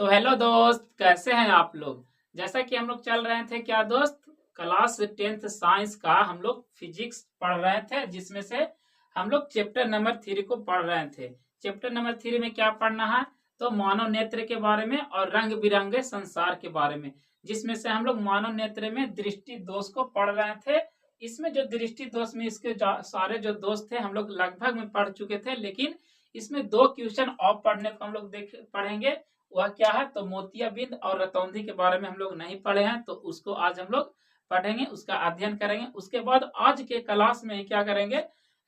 तो हेलो दोस्त, कैसे हैं आप लोग। जैसा कि हम लोग चल रहे थे क्या दोस्त, क्लास 10th साइंस का हम लोग फिजिक्स पढ़ रहे थे, जिसमें से हम लोग चैप्टर नंबर 3 को पढ़ रहे थे। चैप्टर नंबर 3 में क्या पढ़ना है, तो मानव नेत्र के बारे में और रंग बिरंगे संसार के बारे में, जिसमें से हम लोग मानव नेत्र में दृष्टि दोष को पढ़ रहे थे। इसमें जो दृष्टि दोष में इसके सारे जो दोष थे हम लोग लगभग में पढ़ चुके थे, लेकिन इसमें 2 क्वेश्चन और पढ़ने को हम लोग देख पढ़ेंगे। वह क्या है, तो मोतियाबिंद और रतौंधी के बारे में हम लोग नहीं पढ़े हैं, तो उसको आज हम लोग पढ़ेंगे, उसका अध्ययन करेंगे। उसके बाद आज के क्लास में क्या करेंगे,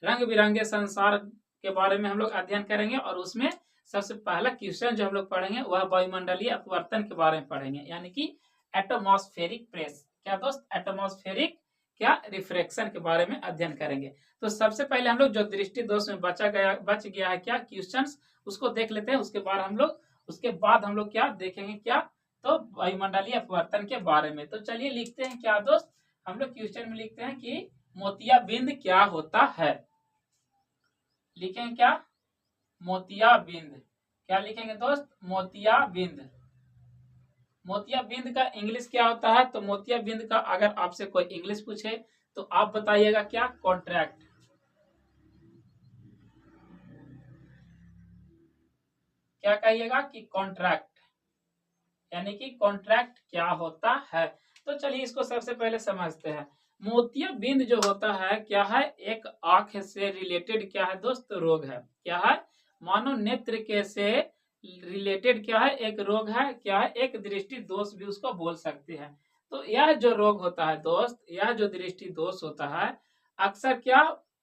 रंग बिरंगे संसार के बारे में हम लोग अध्ययन करेंगे, और उसमें सबसे पहला क्वेश्चन जो हम लोग पढ़ेंगे वह वायुमंडलीय अपवर्तन के बारे में पढ़ेंगे, यानी कि एटमॉस्फेरिक प्रेस। क्या दोस्त, एटमॉस्फेरिक क्या रिफ्रैक्शन के बारे में अध्ययन करेंगे। तो सबसे पहले हम लोग जो दृष्टि दोष में बच गया है क्या क्वेश्चंस, उसको देख लेते हैं। उसके बाद हम लोग क्या देखेंगे, क्या तो वायुमंडलीय अपवर्तन के बारे में। तो चलिए लिखते हैं क्या दोस्त, हम लोग क्वेश्चन में लिखते हैं कि मोतियाबिंद क्या होता है। लिखेंगे क्या, मोतियाबिंद। क्या लिखेंगे दोस्त, मोतियाबिंद। मोतियाबिंद का इंग्लिश क्या होता है, तो मोतियाबिंद का अगर आपसे कोई इंग्लिश पूछे तो आप बताइएगा क्या, कॉन्ट्रैक्ट। क्या कहिएगा कि कॉन्ट्रैक्ट, यानी कि कॉन्ट्रैक्ट क्या होता है। तो चलिए इसको सबसे पहले समझते हैं। मोतियाबिंद जो होता है क्या है, एक आंख से रिलेटेड क्या है दोस्त, रोग है। क्या है, मानव नेत्र के से रिलेटेड क्या है, एक रोग है। क्या है, एक दृष्टि दोष भी उसको बोल सकते हैं। तो यह जो रोग होता है दोस्त, यह जो दृष्टि दोष होता है, अक्सर क्या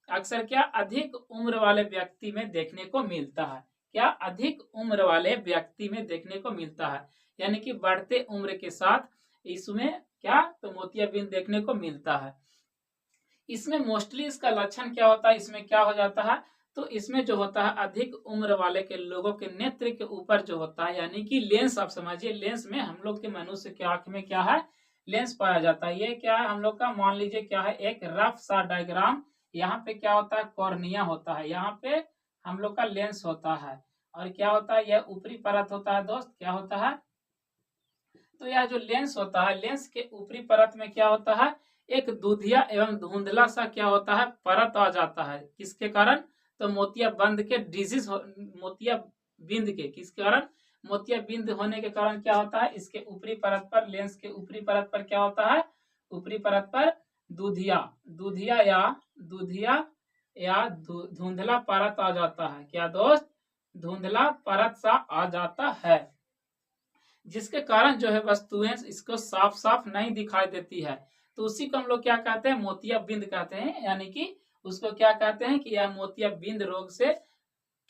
अक्सर क्या अधिक उम्र वाले व्यक्ति में देखने को मिलता है। क्या अधिक उम्र वाले व्यक्ति में देखने को मिलता है, यानी कि बढ़ते उम्र के साथ इसमें क्या, तो मोतियाबिंद देखने को मिलता है। इसमें मोस्टली इसका लक्षण क्या होता है, इसमें क्या हो जाता है, तो इसमें जो होता है अधिक उम्र वाले के लोगों के नेत्र के ऊपर जो होता है, यानी कि लेंस, आप समझिए लेंस में हम लोग के मनुष्य के आंख में क्या है, लेंस पाया जाता है। ये क्या है हम लोग का, मान लीजिए क्या है, एक रफ सा डायग्राम। यहाँ पे क्या होता है, कॉर्निया होता है, यहाँ पे हम लोग का लेंस होता है, और क्या होता है, यह ऊपरी परत होता है दोस्त। क्या होता है, तो यह जो लेंस होता है, लेंस के ऊपरी परत में क्या होता है, एक दूधिया एवं धुंधला सा क्या होता है, परत आ जाता है। किसके कारण, तो मोतियाबिंद के डिजीज, मोतियाबिंद के किस कारण, मोतियाबिंद होने के कारण क्या होता है, इसके ऊपरी परत पर, लेंस के ऊपरी परत पर क्या होता है, ऊपरी परत पर दूधिया दूधिया या धुंधला परत आ जाता है। क्या दोस्त, धुंधला परत सा आ जाता है, जिसके कारण जो है वस्तुएं इसको साफ साफ नहीं दिखाई देती है। तो उसी को हम लोग क्या कहते हैं, मोतियाबिंद कहते हैं, यानी कि उसको क्या कहते हैं कि यह मोतियाबिंद रोग से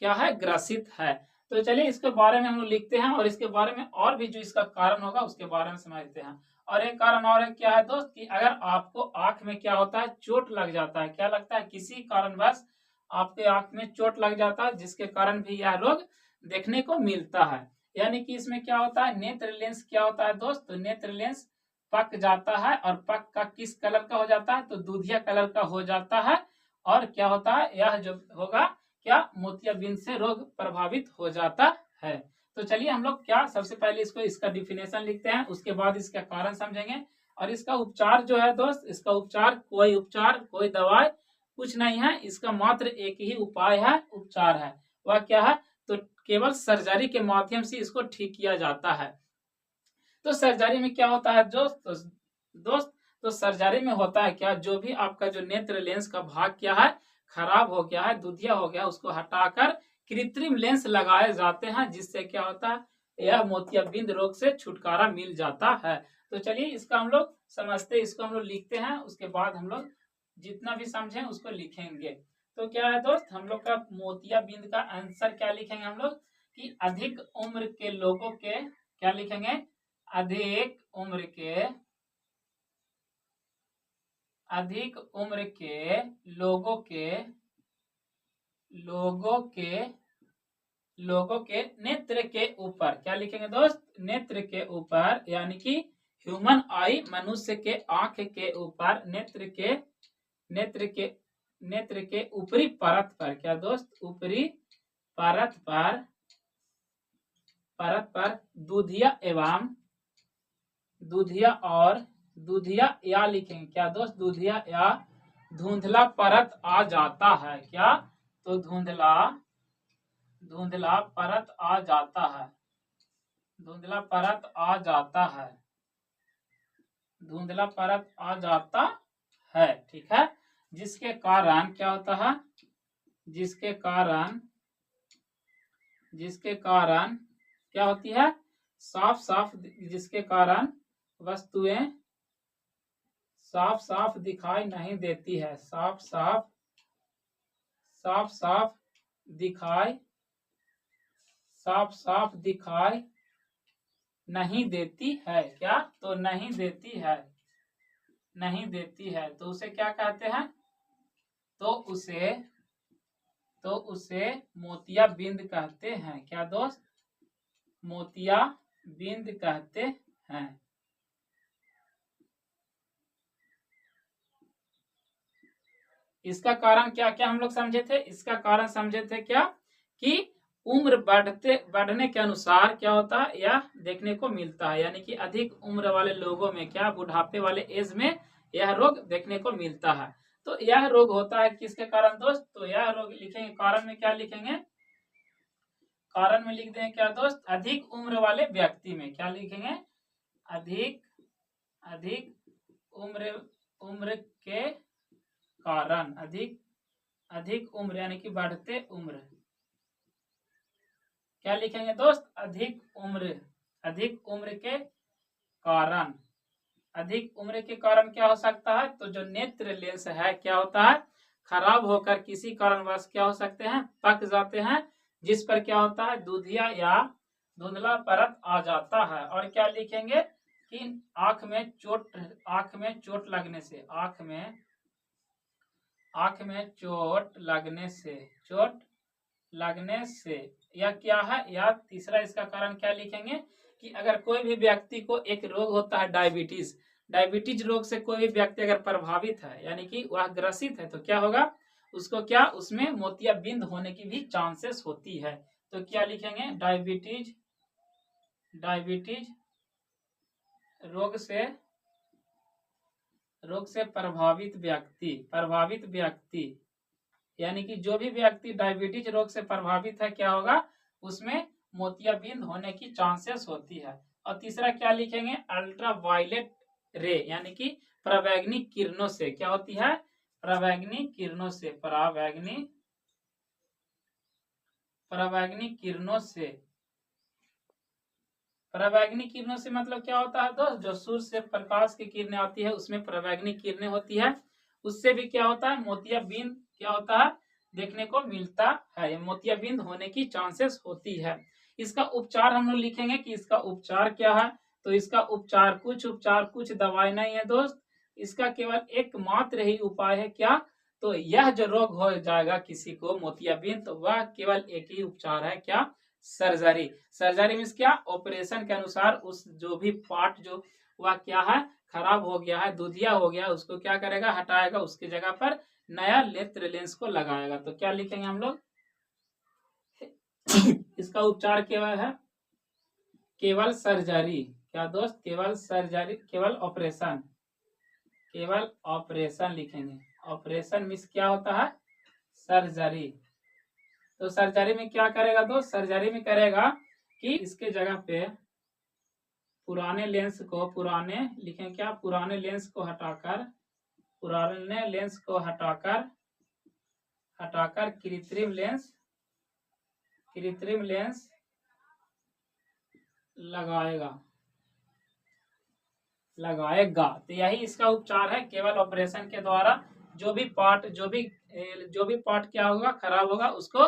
क्या है, ग्रसित है। तो चलिए इसके बारे में हम लोग लिखते हैं, और इसके बारे में और भी जो इसका कारण होगा उसके बारे में समझते हैं। और एक कारण और है क्या है दोस्त, कि अगर आपको आंख में क्या होता है, चोट लग जाता है, क्या लगता है, किसी कारणवश आपके आंख में चोट लग जाता है, जिसके कारण भी यह रोग देखने को मिलता है। यानी कि इसमें क्या होता है, नेत्र लेंस क्या होता है दोस्त, तो नेत्र लेंस पक जाता है, और पक का किस कलर का हो जाता है, तो दूधिया कलर का हो जाता है। और क्या होता है, यह जो होगा क्या, मोतियाबिंद से रोग प्रभावित हो जाता है। तो चलिए हम लोग क्या सबसे पहले इसका डिफिनेशन लिखते हैं, उसके बाद इसका कारण समझेंगे। और इसका उपचार जो है दोस्त, इसका उपचार कोई दवाई कुछ नहीं है, इसका मात्र एक ही उपाय है, उपचार है। वह क्या है, तो केवल सर्जरी के माध्यम से इसको ठीक किया जाता है। तो सर्जरी में क्या होता है दोस्त, तो सर्जरी में होता है क्या, जो भी आपका जो नेत्र लेंस का भाग क्या है, खराब हो गया है, दुधिया हो गया, उसको हटाकर कृत्रिम लेंस लगाए जाते हैं, जिससे क्या होता है, यह मोतियाबिंद रोग से छुटकारा मिल जाता है। तो चलिए इसका हम लोग समझते हैं, इसको हम लोग लिखते हैं, उसके बाद हम लोग जितना भी समझें उसको लिखेंगे। तो क्या है दोस्त, हम लोग का मोतियाबिंद का आंसर क्या लिखेंगे हम लोग, कि अधिक उम्र के लोगों के, क्या लिखेंगे, अधिक उम्र के अधिक उम्र के लोगों के लोगों के लोगों के नेत्र के ऊपर, क्या लिखेंगे दोस्त, नेत्र के ऊपर, यानी कि ह्यूमन आई, मनुष्य के आंख के ऊपर, नेत्र के नेत्र के ऊपरी परत पर, क्या दोस्त, ऊपरी परत पर परत पर दूधिया एवं दूधिया और दूधिया या लिखेंगे क्या दोस्त, दूधिया या धुंधला परत आ जाता है क्या, तो धुंधला धुंधला परत आ जाता है, धुंधला परत आ जाता है, धुंधला परत आ जाता है। ठीक है, जिसके कारण क्या होता है, जिसके कारण क्या होती है, साफ साफ, जिसके कारण वस्तुएं साफ साफ दिखाई नहीं देती है, साफ साफ दिखाई नहीं देती है क्या, तो नहीं देती है, नहीं देती है, तो उसे क्या कहते हैं, तो उसे मोतिया बिंद कहते हैं क्या दोस्त, मोतिया बिंद कहते हैं। इसका कारण क्या क्या हम लोग समझे थे, इसका कारण समझे थे क्या, कि उम्र बढ़ने के अनुसार क्या होता है, यह देखने को मिलता है, यानी कि अधिक उम्र वाले लोगों में क्या, बुढ़ापे वाले एज में यह रोग देखने को मिलता है। तो यह रोग होता है किसके कारण दोस्त, तो यह रोग लिखेंगे, कारण में क्या लिखेंगे, कारण में लिख देंगे क्या दोस्त, अधिक उम्र वाले व्यक्ति में, क्या लिखेंगे, अधिक उम्र के कारण, अधिक उम्र यानी कि बढ़ते उम्र, क्या लिखेंगे दोस्त, अधिक उम्र के कारण, अधिक उम्र के कारण क्या हो सकता है, तो जो नेत्र लेंस है क्या होता है, खराब होकर किसी कारणवश क्या हो सकते हैं, पक जाते हैं, जिस पर क्या होता है, दूधिया या धुंधला परत आ जाता है। और क्या लिखेंगे कि आंख में चोट लगने से, आंख में चोट लगने से, या क्या है, या तीसरा इसका कारण क्या लिखेंगे, कि अगर कोई भी व्यक्ति को एक रोग होता है डायबिटीज रोग से कोई भी व्यक्ति अगर प्रभावित है, यानी कि वह ग्रसित है, तो क्या होगा, उसको क्या, उसमें मोतियाबिंद होने की भी चांसेस होती है। तो क्या लिखेंगे, डायबिटीज रोग से प्रभावित व्यक्ति, यानी कि जो भी व्यक्ति डायबिटीज रोग से प्रभावित है क्या होगा, उसमें मोतियाबिंद होने की चांसेस होती है। और तीसरा क्या लिखेंगे, अल्ट्रावायलेट रे, यानी कि परावैंगनी किरणों से क्या होती है, परावैंगनी किरणों से मतलब क्या होता है दोस्त, जो सूर्य से प्रकाश की किरणें आती है उसमें परावैंगनी किरणें होती है, उससे भी क्या होता है, मोतियाबिंद क्या होता है, देखने को मिलता है, मोतियाबिंद होने की चांसेस होती है। इसका उपचार हम लोग लिखेंगे कि इसका उपचार क्या है, तो इसका उपचार कुछ दवाई नहीं है दोस्त, इसका केवल एकमात्र ही उपाय है क्या, तो यह जो रोग हो जाएगा किसी को मोतियाबिंद, तो वह केवल एक ही उपचार है क्या, सर्जरी मीन्स क्या, ऑपरेशन के अनुसार उस जो भी पार्ट जो वह क्या है, खराब हो गया है, दूधिया हो गया, उसको क्या करेगा, हटाएगा, उसकी जगह पर नया नेत्र लेंस को लगाएगा। तो क्या लिखेंगे हम लोग इसका उपचार केवल है, केवल सर्जरी, क्या दोस्त, केवल ऑपरेशन लिखेंगे, ऑपरेशन मीन्स क्या होता है, सर्जरी। तो सर्जरी में क्या करेगा दोस्त, सर्जरी में करेगा कि इसके जगह पे पुराने लेंस को हटाकर कृत्रिम लेंस लगाएगा। तो यही इसका उपचार है, केवल ऑपरेशन के द्वारा जो भी पार्ट क्या होगा, खराब होगा, उसको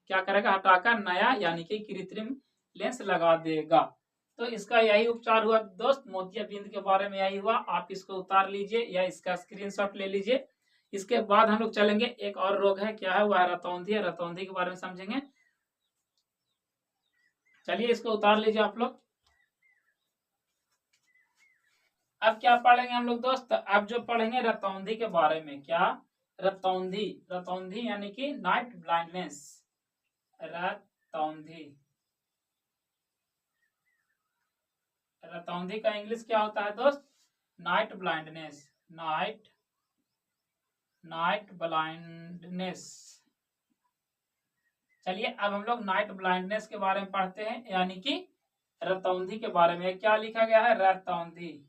क्या करेगा, हटाकर नया यानी कि कृत्रिम लेंस लगा देगा। तो इसका यही उपचार हुआ दोस्त, मोतियाबिंद के बारे में यही हुआ, आप इसको उतार लीजिए या इसका स्क्रीनशॉट ले लीजिए। इसके बाद हम लोग चलेंगे, एक और रोग है, क्या है, वह रतौंधी है, रतौंधी के बारे में समझेंगे। चलिए इसको उतार लीजिए आप लोग। अब क्या पढ़ेंगे हम लोग दोस्त, अब जो पढ़ेंगे रतौंधी के बारे में, क्या, रतौंधी यानी कि नाइट ब्लाइंडनेस, रतौंधी रतौंधी का इंग्लिश क्या होता है दोस्त? Night blindness. Night blindness. चलिए अब हम लोग नाइट ब्लाइंडनेस के बारे में पढ़ते हैं, यानी कि रतौंधी के बारे में। क्या लिखा गया है? रतौंधी।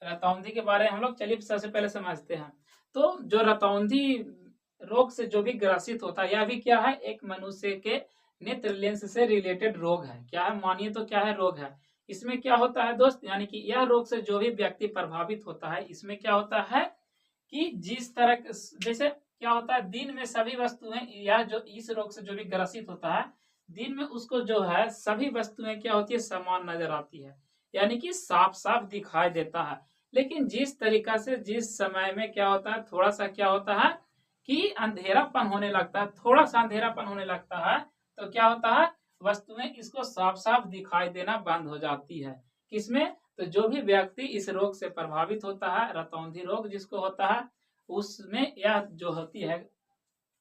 रतौंधी के बारे में हम लोग चलिए सबसे पहले समझते हैं। तो जो रतौंधी रोग से जो भी ग्रसित होता है, यह भी क्या है? एक मनुष्य के नेत्र लेंस से रिलेटेड रोग है। क्या है? मानिए तो क्या है? रोग है। इसमें क्या होता है दोस्त? यानी कि यह रोग से जो भी व्यक्ति प्रभावित होता है, इसमें क्या होता है कि जिस तरह जैसे क्या होता है, दिन में सभी वस्तुएं, या जो इस रोग से जो भी ग्रसित होता है, दिन में उसको जो है सभी वस्तुएं क्या होती है? समान नजर आती है, यानी कि साफ साफ दिखाई देता है। लेकिन जिस तरीका से जिस समय में क्या होता है, थोड़ा सा क्या होता है कि अंधेरापन होने लगता है, थोड़ा सा अंधेरापन होने लगता है, तो क्या होता है? वस्तुएं इसको साफ साफ दिखाई देना बंद हो जाती है। किसमें? तो जो भी व्यक्ति इस रोग से प्रभावित होता है, रतौंधी रोग जिसको होता है, उसमें यह जो होती है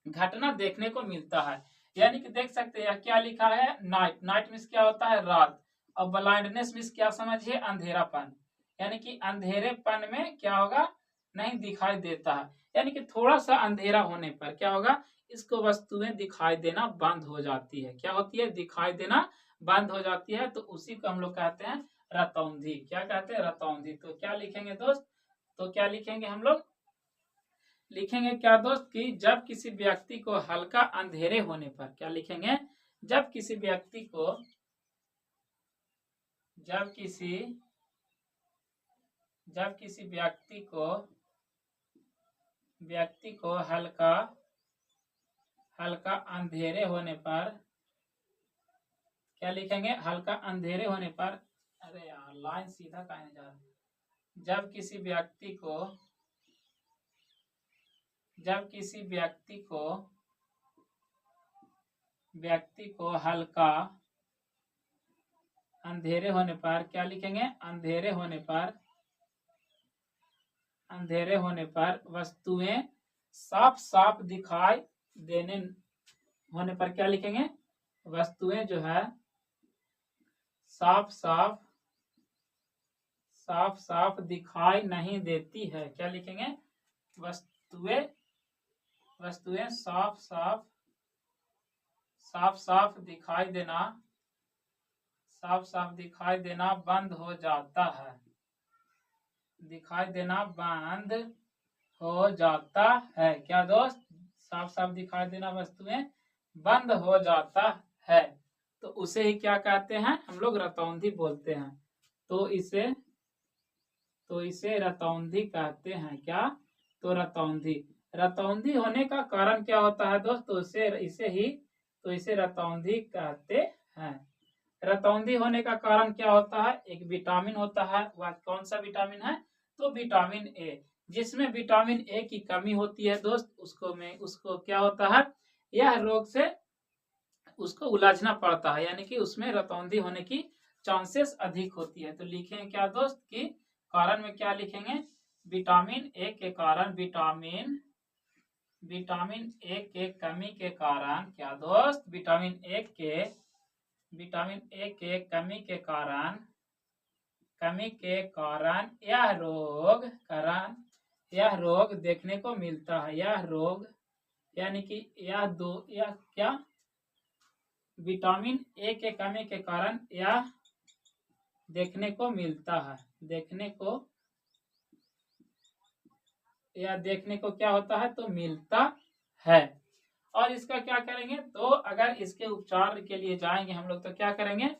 घटना देखने को मिलता है। यानी कि देख सकते हैं क्या लिखा है? नाइट। नाइट मीन्स क्या होता है? रात। और ब्लाइंडनेस मीन्स क्या समझिए? अंधेरापन। यानी कि अंधेरेपन में क्या होगा? नहीं दिखाई देता है। यानी कि थोड़ा सा अंधेरा होने पर क्या होगा? इसको वस्तुएं दिखाई देना बंद हो जाती है। क्या होती है? दिखाई देना बंद हो जाती है। तो उसी को हम लोग कहते हैं रतौंधी। क्या कहते हैं? रतौंधी। तो क्या लिखेंगे दोस्त? तो क्या लिखेंगे हम लोग? लिखेंगे क्या दोस्त कि जब किसी व्यक्ति को हल्का अंधेरे होने पर, क्या लिखेंगे? जब किसी व्यक्ति को जब किसी व्यक्ति को हल्का अंधेरे होने पर, क्या लिखेंगे? हल्का अंधेरे होने पर। अरे यार लाइन सीधा कहाँ जा रहा? जब किसी व्यक्ति को हल्का अंधेरे होने पर, क्या लिखेंगे? अंधेरे होने पर वस्तुएं साफ साफ दिखाई देने होने पर, क्या लिखेंगे? वस्तुएं जो है साफ साफ दिखाई नहीं देती है। क्या लिखेंगे? वस्तुएं साफ दिखाई देना बंद हो जाता है। क्या दोस्त? साफ साफ दिखाई देना वस्तुएं बंद हो जाता है। तो उसे ही क्या कहते हैं हम लोग? रतौंधी बोलते हैं। तो इसे रतौंधी कहते हैं। क्या? तो रतौंधी होने का कारण क्या होता है दोस्त? तो इसे रतौंधी कहते हैं। रतौंधी होने का कारण क्या होता है? एक विटामिन होता है। वह कौन सा विटामिन है? तो विटामिन ए। जिसमें विटामिन ए की कमी होती है दोस्त, उसको क्या होता है? यह रोग से उसको उलझना पड़ता है, यानी कि उसमें रतौंधी होने की चांसेस अधिक होती है। तो लिखेंगे क्या दोस्त कि कारण में क्या लिखेंगे? विटामिन ए के कारण, विटामिन ए के कमी के कारण, क्या दोस्त? विटामिन ए के कमी के कारण यह रोग देखने को मिलता है। यह रोग यानी कि यह क्या? विटामिन ए के कमी के कारण यह देखने को मिलता है। देखने को क्या होता है? तो मिलता है। और इसका क्या करेंगे? तो अगर इसके उपचार के लिए जाएंगे हम लोग, तो क्या करेंगे?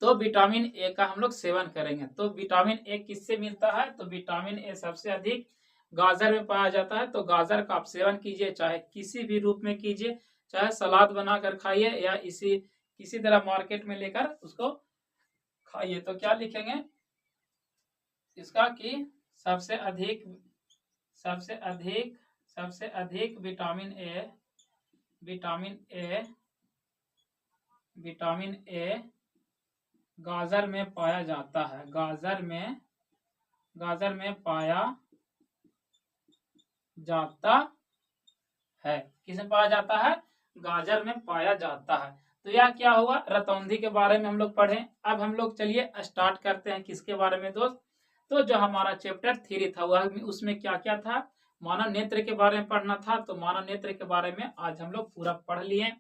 तो विटामिन ए का हम लोग सेवन करेंगे। तो विटामिन ए किससे मिलता है? तो विटामिन ए सबसे अधिक गाजर में पाया जाता है। तो गाजर का आप सेवन कीजिए, चाहे किसी भी रूप में कीजिए, चाहे सलाद बनाकर खाइए या किसी तरह मार्केट में लेकर उसको खाइए। तो क्या लिखेंगे इसका कि सबसे अधिक विटामिन ए गाजर में पाया जाता है। गाजर में पाया जाता है। किसमें पाया जाता है? गाजर में पाया जाता है। तो यह क्या हुआ, रतौंधी के बारे में हम लोग पढ़े। अब हम लोग चलिए स्टार्ट करते हैं किसके बारे में दोस्त। तो जो हमारा चैप्टर 3 था वह उसमें क्या क्या था, मानव नेत्र के बारे में पढ़ना था। तो मानव नेत्र के बारे में आज हम लोग पूरा पढ़ लिए।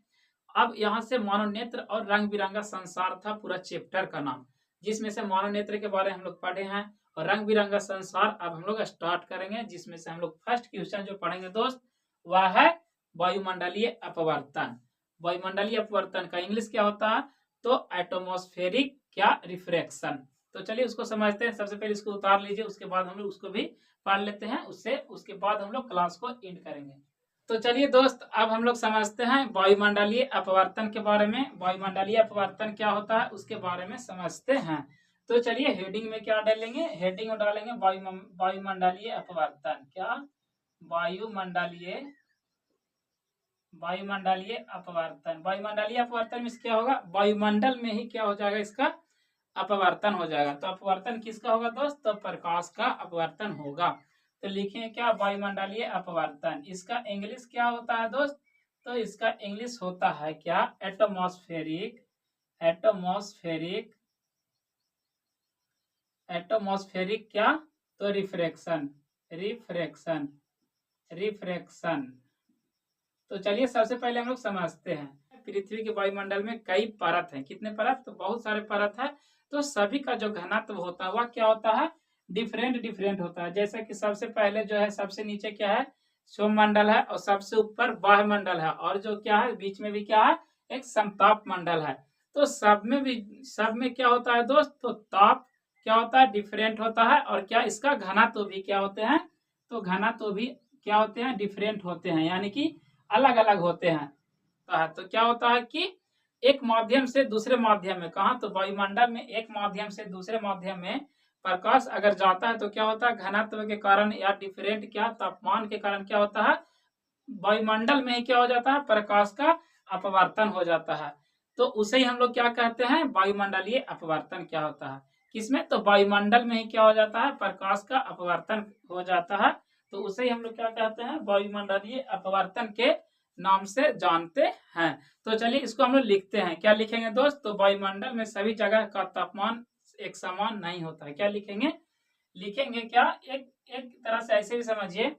अब यहाँ से मानव नेत्र और रंग बिरंगा संसार था पूरा चैप्टर का नाम, जिसमें से मानव नेत्र के बारे में हम लोग पढ़े हैं और रंग बिरंगा संसार अब हम लोग स्टार्ट करेंगे, जिसमें से हम लोग फर्स्ट क्वेश्चन जो पढ़ेंगे दोस्त वह है वायुमंडलीय अपवर्तन। वायुमंडलीय अपवर्तन का इंग्लिश क्या होता है, तो एटमॉस्फेरिक क्या रिफ्रैक्शन। तो चलिए उसको समझते हैं। सबसे पहले इसको उतार लीजिए, उसके बाद हम लोग उसको भी पढ़ लेते हैं, उसके बाद हम लोग क्लास को एंड करेंगे। तो चलिए दोस्त अब हम लोग समझते हैं वायुमंडलीय अपवर्तन के बारे में। वायुमंडलीय अपवर्तन क्या होता है उसके बारे में समझते हैं। तो चलिए हेडिंग में क्या डालेंगे, हेडिंग में डालेंगे वायुमंडलीय अपवर्तन। क्या, वायुमंडलीय अपवर्तन। वायुमंडलीय अपवर्तन में क्या होगा, वायुमंडल में ही क्या हो जाएगा, इसका अपवर्तन हो जाएगा। तो अपवर्तन किसका होगा दोस्त, तो प्रकाश का अपवर्तन होगा। तो लिखें क्या, वायुमंडलीय अपवर्तन। इसका इंग्लिश क्या होता है दोस्त, तो इसका इंग्लिश होता है क्या, एटमॉस्फेरिक क्या, तो रिफ्रैक्शन। तो चलिए सबसे पहले हम लोग समझते हैं पृथ्वी के वायुमंडल में कई परत हैं। कितने परत, तो बहुत सारे परत है। तो सभी का जो घनत्व होता है वह क्या होता है, डिफरेंट होता है। जैसे कि सबसे पहले जो है, सबसे नीचे क्या है, सोममंडल है और सबसे ऊपर वायुमंडल है, और जो क्या है बीच में भी क्या है, एक समताप मंडल है। तो सब में क्या होता है दोस्त, तो ताप क्या होता है, डिफरेंट होता है, और क्या इसका घनत्व भी क्या होते हैं, तो घनत्व भी क्या होते हैं, डिफरेंट होते हैं, यानी कि अलग अलग होते हैं। तो क्या होता है कि एक माध्यम से दूसरे माध्यम में, कहा तो वायुमंडल में, एक माध्यम से दूसरे माध्यम में प्रकाश अगर जाता है तो क्या होता है, घनत्व के कारण या डिफरेंट क्या तापमान के कारण क्या होता है, वायुमंडल में ही क्या हो जाता है, प्रकाश का अपवर्तन हो जाता है। तो उसे ही हम लोग क्या कहते हैं, वायुमंडलीय अपवर्तन क्या होता है, किसमें, तो वायुमंडल में ही क्या हो जाता है, प्रकाश का अपवर्तन हो जाता है। तो उसे ही हम लोग क्या कहते हैं, वायुमंडलीय अपवर्तन के नाम से जानते हैं। तो चलिए इसको हम लोग लिखते हैं। क्या लिखेंगे दोस्त, तो वायुमंडल में सभी जगह का तापमान एक समान नहीं होता है। क्या लिखेंगे क्या, एक तरह से ऐसे भी समझिए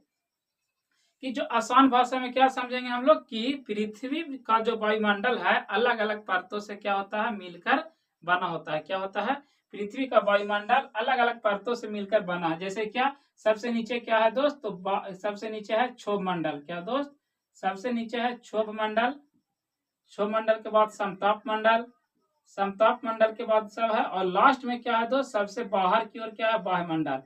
कि जो आसान भाषा में क्या समझेंगे हम लोग कि पृथ्वी का जो वायुमंडल है अलग अलग परतों से क्या होता है, मिलकर बना होता है। क्या होता है, पृथ्वी का वायुमंडल अलग अलग परतों से मिलकर बना है। जैसे क्या, सबसे नीचे क्या है दोस्त, तो सबसे नीचे है क्षोभ मंडल। क्या दोस्त, सबसे नीचे है क्षोभ मंडल, क्षोभ मंडल के बाद समताप मंडल के बाद सब है, और लास्ट में क्या है दोस्त, सबसे बाहर की ओर क्या है, वायुमंडल।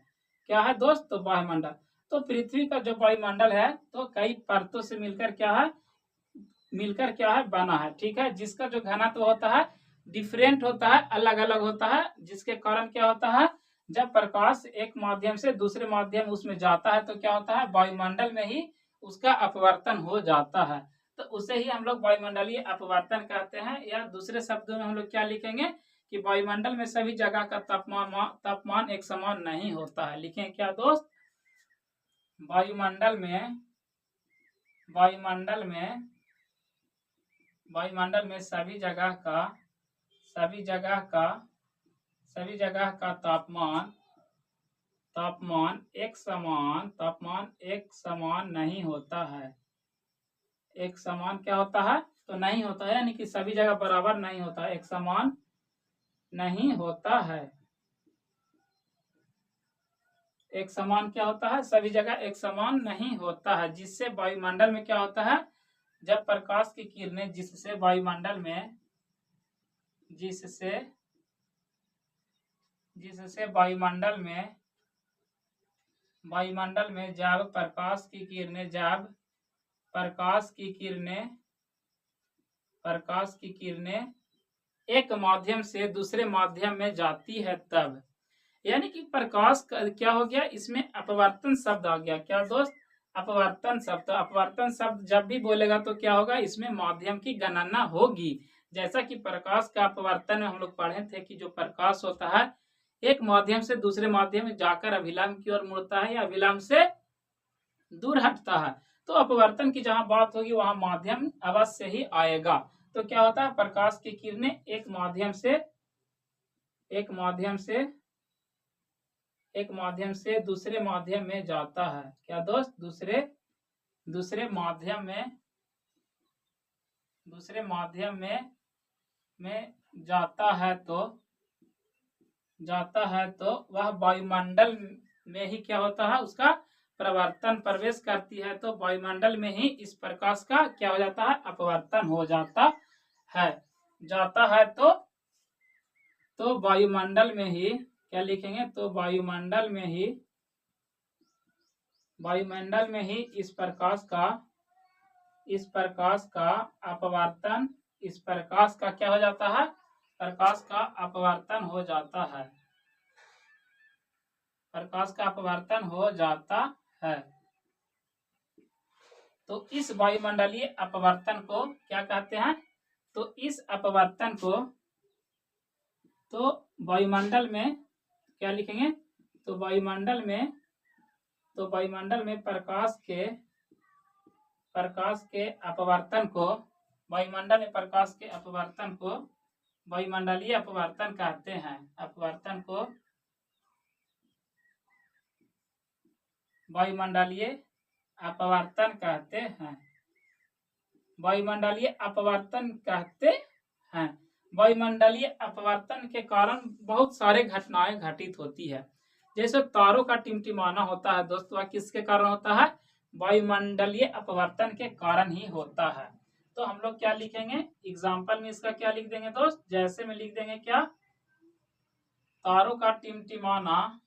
क्या है दोस्त, तो वायुमंडल। तो पृथ्वी का जो वायुमंडल है तो कई परतों से मिलकर क्या है बना है, ठीक है, जिसका जो घनत्व होता है डिफरेंट होता है, अलग अलग होता है, जिसके कारण क्या होता है, जब प्रकाश एक माध्यम से दूसरे माध्यम उसमें जाता है तो क्या होता है, वायुमंडल में ही उसका अपवर्तन हो जाता है। तो उसे ही हम लोग वायुमंडलीय अपवर्तन कहते हैं, या दूसरे शब्दों में हम लोग क्या लिखेंगे कि वायुमंडल में सभी जगह का तापमान एक समान नहीं होता है। लिखें क्या दोस्त, वायुमंडल में सभी जगह का तापमान एक समान नहीं होता है। एक समान क्या होता है, तो नहीं होता है, यानी कि सभी जगह बराबर नहीं होता है, एक समान नहीं होता है। एक समान क्या होता है, सभी जगह एक समान नहीं होता है, जिससे वायुमंडल में क्या होता है, जब प्रकाश की किरणें जिससे वायुमंडल में जब प्रकाश की किरणें एक माध्यम से दूसरे माध्यम में जाती है तब, यानी कि प्रकाश क्या हो गया, इसमें अपवर्तन शब्द आ गया। क्या दोस्त, अपवर्तन शब्द। तो अपवर्तन शब्द जब भी बोलेगा तो क्या होगा, इसमें माध्यम की गणना होगी। जैसा कि प्रकाश का अपवर्तन में हम लोग पढ़े थे कि जो प्रकाश होता है एक माध्यम से दूसरे माध्यम में जाकर अभिलंब की ओर मुड़ता है या अभिलंब से दूर हटता है। तो अपवर्तन की जहां बात होगी वहां माध्यम अवश्य ही आएगा। तो क्या होता है, प्रकाश की किरणें एक माध्यम से दूसरे माध्यम में जाता है। क्या दोस्त, दूसरे माध्यम में जाता है तो वह वायुमंडल में ही क्या होता है, उसका प्रवर्तन प्रवेश करती है। तो वायुमंडल में ही इस प्रकाश का क्या हो जाता है, अपवर्तन हो जाता है। तो वायुमंडल में ही क्या लिखेंगे, तो वायुमंडल में ही इस प्रकाश का अपवर्तन, इस प्रकाश का क्या हो जाता है, प्रकाश का अपवर्तन हो जाता है। प्रकाश का अपवर्तन हो जाता है। तो इस वायुमंडलीय अपवर्तन को क्या कहते हैं, तो इस अपवर्तन को तो वायुमंडल में क्या लिखेंगे, तो वायुमंडल में प्रकाश के अपवर्तन को, वायुमंडल में प्रकाश के अपवर्तन को वायुमंडलीय अपवर्तन कहते हैं। अपवर्तन को वायुमंडलीय अपवर्तन कहते हैं। वायुमंडलीय अपवर्तन कहते हैं। वायुमंडलीय अपवर्तन के कारण बहुत सारे घटनाएं घटित होती है। जैसे तारों का टिमटिमाना होता है दोस्तों, वह किसके कारण होता है, वायुमंडलीय अपवर्तन के कारण ही होता है। तो हम लोग क्या लिखेंगे, एग्जाम्पल में इसका क्या लिख देंगे दोस्त, जैसे में लिख देंगे क्या, तारों का टिमटिमाना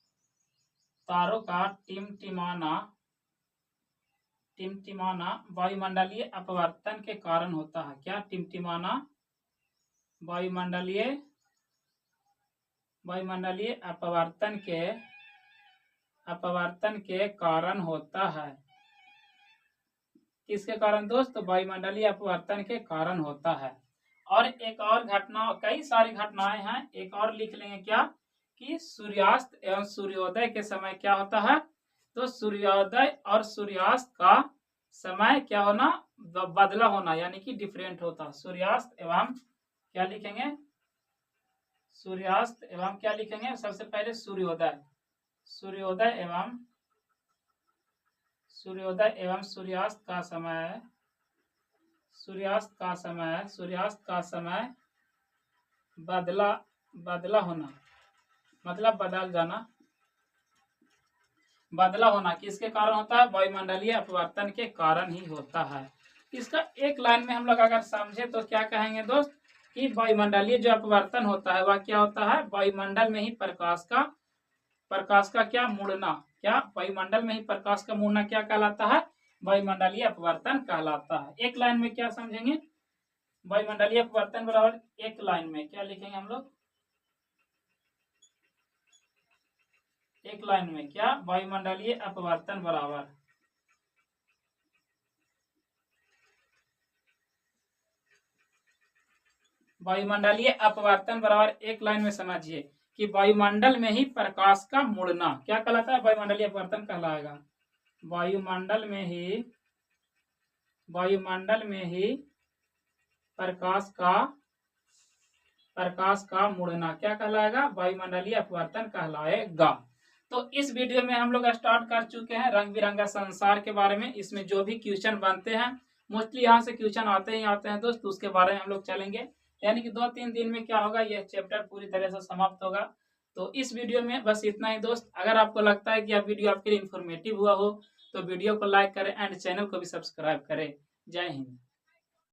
वायुमंडलीय अपवर्तन के कारण होता है। क्या, टिमटिमाना वायुमंडलीय अपवर्तन के कारण होता है। किसके कारण दोस्त, वायुमंडलीय अपवर्तन के कारण होता है। और एक और घटना, कई सारी घटनाएं हैं, एक और लिख लेंगे क्या, कि सूर्यास्त एवं सूर्योदय के समय क्या होता है, तो सूर्योदय और सूर्यास्त का समय क्या होना, बदला होना, यानी कि डिफरेंट होता। सूर्यास्त एवं क्या लिखेंगे, सूर्यास्त एवं क्या लिखेंगे, सबसे पहले सूर्योदय एवं सूर्यास्त का समय बदला होना, मतलब बदल जाना, बदला होना किसके कारण होता है, वायुमंडलीय अपवर्तन के कारण ही होता है। इसका एक लाइन में हम लोग अगर समझे तो क्या कहेंगे दोस्त, कि वायुमंडलीय जो अपवर्तन होता है वह क्या होता है, वायुमंडल में ही प्रकाश का क्या मुड़ना, क्या वायुमंडल में ही प्रकाश का मुड़ना क्या कहलाता है, वायुमंडलीय अपवर्तन कहलाता है। एक लाइन में क्या समझेंगे, वायुमंडलीय अपवर्तन बराबर एक लाइन में क्या लिखेंगे हम लोग, एक लाइन में क्या, वायुमंडलीय अपवर्तन बराबर एक लाइन में समझिए कि वायुमंडल में ही प्रकाश का मुड़ना क्या कहलाता है, वायुमंडलीय अपवर्तन कहलाएगा। वायुमंडल में ही प्रकाश का मुड़ना क्या कहलाएगा, वायुमंडलीय अपवर्तन कहलाएगा। तो इस वीडियो में हम लोग स्टार्ट कर चुके हैं रंग बिरंगा संसार के बारे में। इसमें जो भी क्वेश्चन बनते हैं मोस्टली यहाँ से क्वेश्चन आते हैं दोस्त, उसके बारे में हम लोग चलेंगे। यानी कि 2-3 दिन में क्या होगा, यह चैप्टर पूरी तरह से समाप्त होगा। तो इस वीडियो में बस इतना ही दोस्त। अगर आपको लगता है कि यह वीडियो आपके लिए इन्फॉर्मेटिव हुआ हो तो वीडियो को लाइक करें एंड चैनल को भी सब्सक्राइब करें। जय हिंद।